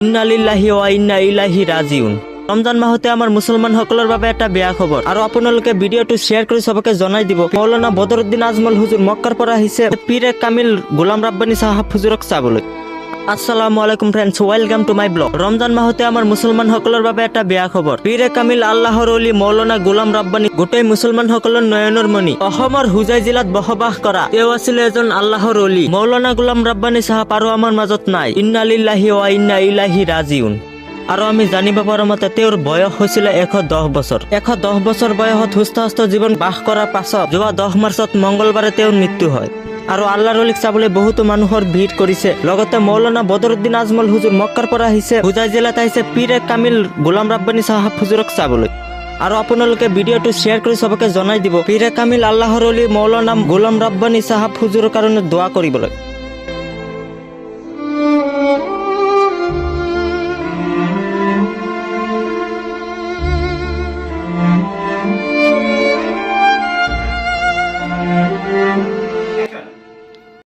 ইন্না লিল্লাহি ওয়া ইন্না ইলাইহি ৰাজিউন। ৰমজান মাহতে আমাৰ মুছলমান সকলৰ বাবে এটা বেয়া খবৰ, আৰু আপোনালোকে ভিডিঅ'টো শ্বেয়াৰ কৰি সবকে জনাই দিব। মৌলানা বদৰুদ্দিন আজমল হুজুৰ মক্কাৰ পৰা আহিছে পীৰে কামিল গোলাম ৰাব্বানী সাহাব হুজুৰক চাবলৈ। আসসালামু আলাইকুম friends, welcome to my blog. Ramzan মাহতে আমাৰ মুছলমান সকলৰ বাবে এটা বেয়া খবৰ। পীৰে কামিল আল্লাহৰ অলি মৌলানা গোলাম ৰাব্বানী গোটেই মুছলমান সকলৰ নয়নৰ মণি, অসমৰ হুজাই জিলাত বসবাস কৰা তেওঁ আছিল এজন আল্লাহৰ অলি। মৌলানা গোলাম ৰাব্বানী সাহাব আৰু আমাৰ মাজত নাই। ইন্না লিল্লাহি ওয়া ইন্না ইলাইহি ৰাজিউন। আৰু আমি জানিব পৰা মতে তেওঁৰ বয়স হৈছিল 110 বছৰ। 110 বছৰ বয়সত সুস্থ জীৱন বাস কৰাৰ পাছত যোৱা 10 মাৰ্চত মংগলবাৰে তেওঁৰ মৃত্যু হয়। আৰু আল্লাহৰ অলিক চাবলৈ বহুতো মানুহৰ ভিৰ কৰিছে। লগতে মৌলানা বদৰুদ্দিন আজমল হুজুৰ মক্কাৰ পৰা আহিছে হুজাই জিলাত আহিছে পীৰে কামিল গোলাম ৰাব্বানী সাহাব হুজুৰক চাবলৈ। আৰু আপোনালোকে ভিডিঅ'টো শ্বেয়াৰ কৰি সবকে জনাই দিব। পীৰে কামিল আল্লাহৰ অলি মৌলানা গোলাম ৰাব্বানী সাহাব হুজুৰৰ কাৰণে দোৱা কৰিবলৈ।